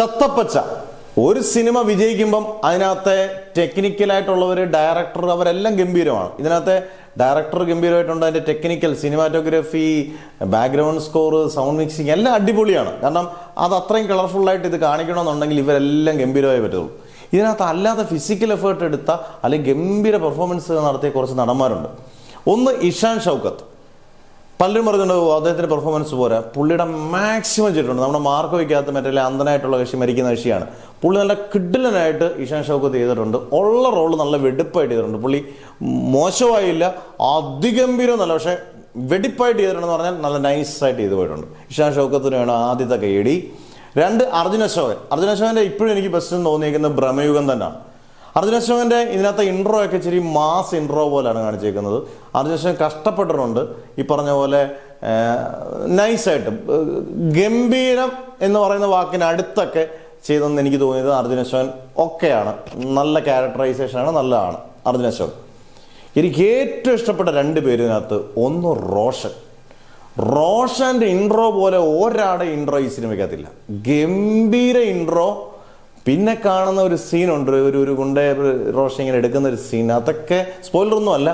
ചത്തപ്പച്ച ഒരു സിനിമ വിജയിക്കുമ്പം അതിനകത്തെ ടെക്നിക്കലായിട്ടുള്ളവർ, ഡയറക്ടർ, അവരെല്ലാം ഗംഭീരമാണ്. ഇതിനകത്തെ ഡയറക്ടർ ഗംഭീരമായിട്ടുണ്ട്, അതിൻ്റെ technical, cinematography, background score, sound mixing എല്ലാം അടിപൊളിയാണ്. കാരണം അത് അത്രയും കളർഫുള്ളായിട്ട് ഇത് കാണിക്കണമെന്നുണ്ടെങ്കിൽ ഇവരെല്ലാം ഗംഭീരമായി പറ്റുള്ളൂ. ഇതിനകത്ത് അല്ലാതെ ഫിസിക്കൽ എഫേർട്ട് എടുത്ത അല്ലെങ്കിൽ ഗംഭീര പെർഫോമൻസ് നടത്തിയ കുറച്ച് നടന്മാരുണ്ട്. ഒന്ന് ഇഷാൻ ഷൗക്കത്ത്. പലരും പറഞ്ഞിട്ടുണ്ടോ അദ്ദേഹത്തിന്റെ പെർഫോമൻസ് പോരാ, പുള്ളിയുടെ മാക്സിമം ചെയ്തിട്ടുണ്ട്. നമ്മുടെ മാർക്ക് വയ്ക്കാത്ത മറ്റേ അന്ധനായിട്ടുള്ള കക്ഷി, മരിക്കുന്ന കക്ഷിയാണ്. പുള്ളി നല്ല കിഡിലനായിട്ട് ഇഷാൻ ഷൗക്കത്ത് ചെയ്തിട്ടുണ്ട്. ഉള്ള റോള് നല്ല വെടിപ്പായിട്ട് ചെയ്തിട്ടുണ്ട്. പുള്ളി മോശമായില്ല, അതിഗംഭീരം നല്ല, പക്ഷെ വെടിപ്പായിട്ട് ചെയ്തിട്ടുണ്ടെന്ന് പറഞ്ഞാൽ നല്ല നൈസായിട്ട് ചെയ്തു പോയിട്ടുണ്ട്. ഇഷാൻ ഷൗക്കത്തിനാണ് ആദ്യത്തെ കൈയടി. രണ്ട്, അർജുൻ അശോകൻ. അർജുൻ അശോകന്റെ ഇപ്പോഴും എനിക്ക് ബെസ്റ്റ് എന്ന് തോന്നിയിരിക്കുന്നത് ബ്രഹ്മയുഗം തന്നെയാണ്. അർജുൻ അശോകന്റെ ഇതിനകത്ത് ഇൻട്രോ ഒക്കെ ഇച്ചിരി മാസ് ഇൻട്രോ പോലെയാണ് കാണിച്ചേക്കുന്നത്. അർജുൻ അശോകൻ കഷ്ടപ്പെട്ടിട്ടുണ്ട്. ഈ പറഞ്ഞ പോലെ നൈസായിട്ട് ഗംഭീരം എന്ന് പറയുന്ന വാക്കിന് അടുത്തൊക്കെ ചെയ്തെന്ന് എനിക്ക് തോന്നിയത് അർജുൻ അശോകൻ ഒക്കെയാണ്. നല്ല ക്യാരക്ടറൈസേഷനാണ്, നല്ലതാണ് അർജുൻ അശോകൻ. എനിക്ക് ഏറ്റവും ഇഷ്ടപ്പെട്ട രണ്ട് പേരിനകത്ത് ഒന്ന് റോഷൻ. റോഷന്റെ ഇൻട്രോ പോലെ ഒരാടെ ഇൻട്രോ ഈ സിനിമയ്ക്കകത്തില്ല. ഗംഭീര ഇൻട്രോ. പിന്നെ കാണുന്ന ഒരു സീനുണ്ട്, ഒരു ഗുണ്ടേ റോഷൻ ഇങ്ങനെ എടുക്കുന്ന ഒരു സീൻ. അതൊക്കെ സ്പോയിലറൊന്നും അല്ല,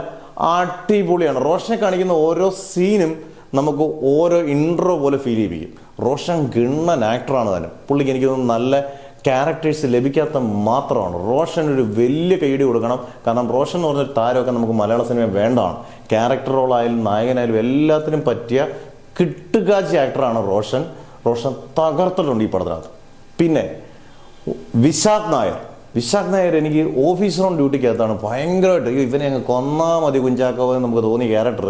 അടിപൊളിയാണ്. റോഷനെ കാണിക്കുന്ന ഓരോ സീനും നമുക്ക് ഓരോ ഇൻട്രോ പോലെ ഫീൽ ചെയ്യിപ്പിക്കും. റോഷൻ ഗണ്ണൻ ആക്ടറാണ് തന്നെ. പുള്ളിക്ക് എനിക്ക് തോന്നുന്നു നല്ല ക്യാരക്ടേഴ്സ് ലഭിക്കാത്ത മാത്രമാണ്. റോഷൻ ഒരു വലിയ കൈയടി കൊടുക്കണം. കാരണം റോഷൻ എന്ന് പറഞ്ഞൊരു താരമൊക്കെ നമുക്ക് മലയാള സിനിമ വേണ്ടതാണ്. ക്യാരക്ടർ റോളായാലും നായകനായാലും എല്ലാത്തിനും പറ്റിയ കിട്ടുകാച്ചി ആക്ടറാണ് റോഷൻ. റോഷൻ തകർത്തിട്ടുണ്ട് ഈ പടത്തിനകത്ത്. പിന്നെ വിശാഖ് നായർ. വിശാഖ് നായർ എനിക്ക് ഓഫീസർ ഓൺ ഡ്യൂട്ടിക്കകത്താണ് ഭയങ്കരമായിട്ട് ഇവനെ അങ്ങ് കൊന്നാ മതി കുഞ്ചാക്കോ എന്ന് നമുക്ക് തോന്നിയ ക്യാരക്ടർ.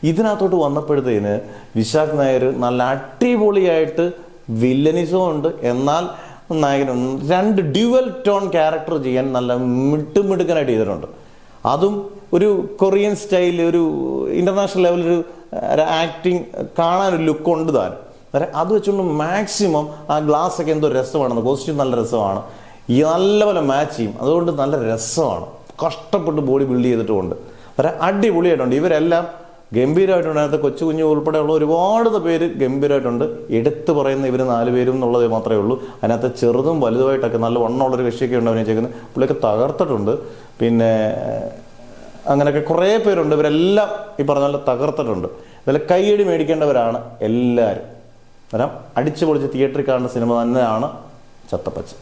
ഇതിനകത്തോട്ട് വന്നപ്പോഴത്തേന് വിശാഖ് നായർ നല്ല അടിപൊളിയായിട്ട് വില്ലനിസവും ഉണ്ട്, എന്നാൽ നായകനും രണ്ട് ഡ്യുവൽ ടോൺ ക്യാരക്ടർ ചെയ്യാൻ നല്ല മിടുക്കനായിട്ട് ചെയ്തിട്ടുണ്ട്. അതും ഒരു കൊറിയൻ സ്റ്റൈൽ, ഒരു ഇന്റർനാഷണൽ ലെവലൊരു ആക്ടിങ്, കാണാനൊരു ലുക്ക് ഉണ്ട് താനും. അത് വെച്ചുകൊണ്ട് മാക്സിമം ആ ഗ്ലാസ് ഒക്കെ എന്തോ രസമാണ്, കോസ്റ്റ്യൂം നല്ല രസമാണ്, നല്ലപോലെ മാച്ച് ചെയ്യും. അതുകൊണ്ട് നല്ല രസമാണ്. കഷ്ടപ്പെട്ട് ബോഡി ബിൽഡ് ചെയ്തിട്ടുമുണ്ട്. അടിപൊളിയായിട്ടുണ്ട്. ഇവരെല്ലാം ഗംഭീരമായിട്ടുണ്ട്. അതിനകത്ത് കൊച്ചു കുഞ്ഞു ഉൾപ്പെടെയുള്ള ഒരുപാട് പേര് ഗംഭീരമായിട്ടുണ്ട്. എടുത്തു പറയുന്ന ഇവർ 4 പേരും എന്നുള്ളത് മാത്രമേ ഉള്ളൂ. അതിനകത്ത് ചെറുതും വലുതുമായിട്ടൊക്കെ നല്ല വണ്ണമുള്ളൊരു കക്ഷിയൊക്കെ ഉണ്ട് അഭിനയിച്ചേക്കുന്നത്. പുള്ളിയൊക്കെ തകർത്തിട്ടുണ്ട്. പിന്നെ അങ്ങനെയൊക്കെ കുറേ പേരുണ്ട്. ഇവരെല്ലാം ഈ പറഞ്ഞ പോലെ തകർത്തിട്ടുണ്ട്. ഇതിൽ കൈയടി മേടിക്കേണ്ടവരാണ് എല്ലാവരും. അടിച്ചു പൊളിച്ച് തിയേറ്ററിൽ കാണുന്ന സിനിമ തന്നെയാണ് ചത്തപ്പച്ച.